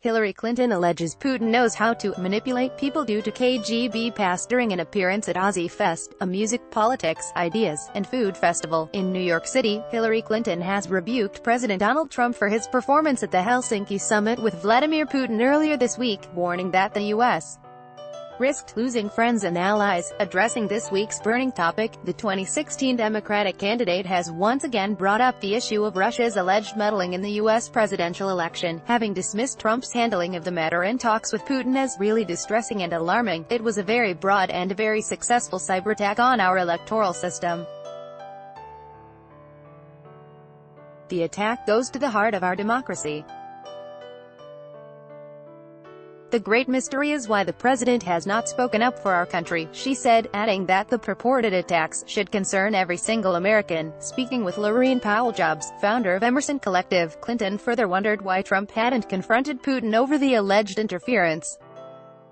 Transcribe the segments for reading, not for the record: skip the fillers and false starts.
Hillary Clinton alleges Putin knows how to manipulate people due to KGB past. During an appearance at Ozzy Fest, a music, politics, ideas, and food festival in New York City, Hillary Clinton has rebuked President Donald Trump for his performance at the Helsinki summit with Vladimir Putin earlier this week, warning that the U.S. risked losing friends and allies. Addressing this week's burning topic, the 2016 Democratic candidate has once again brought up the issue of Russia's alleged meddling in the U.S. presidential election, having dismissed Trump's handling of the matter in talks with Putin as really distressing and alarming. "It was a very broad and a very successful cyberattack on our electoral system. The attack goes to the heart of our democracy. The great mystery is why the president has not spoken up for our country," she said, adding that the purported attacks should concern every single American. Speaking with Mathew Paul, founder of Emerson Collective, Clinton further wondered why Trump hadn't confronted Putin over the alleged interference.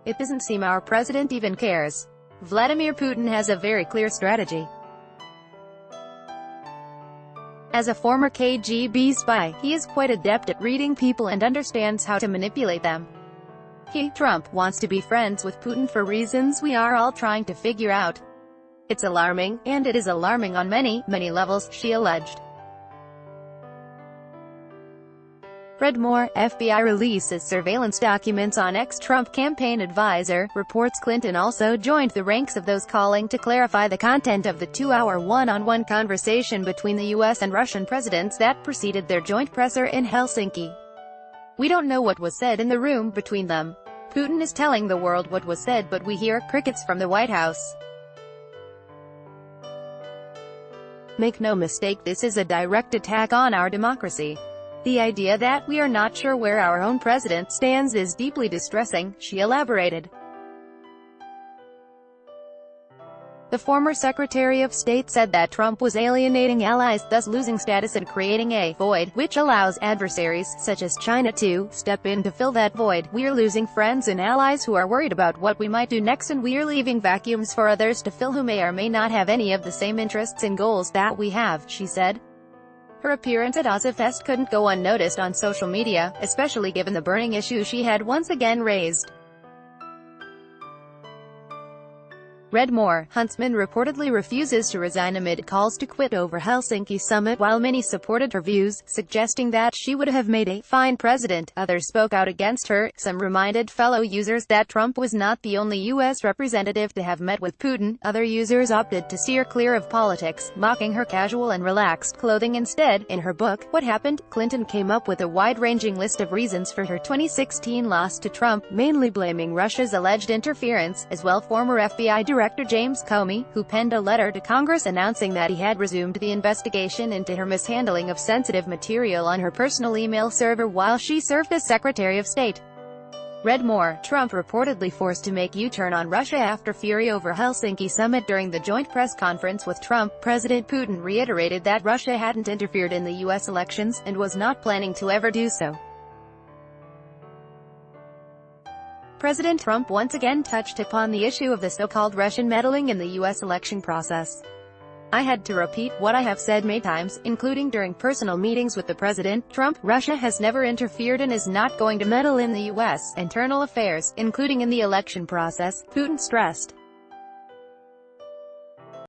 "It doesn't seem our president even cares. Vladimir Putin has a very clear strategy. As a former KGB spy, he is quite adept at reading people and understands how to manipulate them. Trump wants to be friends with Putin for reasons we are all trying to figure out. It's alarming, and it is alarming on many, many levels," she alleged. Read more. FBI releases surveillance documents on ex-Trump campaign advisor, reports. Clinton also joined the ranks of those calling to clarify the content of the two-hour one-on-one conversation between the U.S. and Russian presidents that preceded their joint presser in Helsinki. "We don't know what was said in the room between them. Putin is telling the world what was said, but we hear crickets from the White House. Make no mistake, this is a direct attack on our democracy. The idea that we are not sure where our own president stands is deeply distressing," she elaborated. The former Secretary of State said that Trump was alienating allies, thus losing status and creating a void, which allows adversaries, such as China, to step in to fill that void. "We're losing friends and allies who are worried about what we might do next, and we're leaving vacuums for others to fill who may or may not have any of the same interests and goals that we have," she said. Her appearance at Ozzy Fest couldn't go unnoticed on social media, especially given the burning issue she had once again raised. Read more. Huntsman reportedly refuses to resign amid calls to quit over Helsinki summit. While many supported her views, suggesting that she would have made a fine president, others spoke out against her. Some reminded fellow users that Trump was not the only U.S. representative to have met with Putin. Other users opted to steer clear of politics, mocking her casual and relaxed clothing instead. In her book, What Happened?, Clinton came up with a wide-ranging list of reasons for her 2016 loss to Trump, mainly blaming Russia's alleged interference, as well. Former FBI Director James Comey, who penned a letter to Congress announcing that he had resumed the investigation into her mishandling of sensitive material on her personal email server while she served as Secretary of State. Read more. Trump reportedly forced to make U-turn on Russia after fury over Helsinki summit. During the joint press conference with Trump, President Putin reiterated that Russia hadn't interfered in the U.S. elections, and was not planning to ever do so. President Trump once again touched upon the issue of the so-called Russian meddling in the U.S. election process. "I had to repeat what I have said many times, including during personal meetings with the president. Trump, Russia has never interfered and is not going to meddle in the U.S. internal affairs, including in the election process," Putin stressed.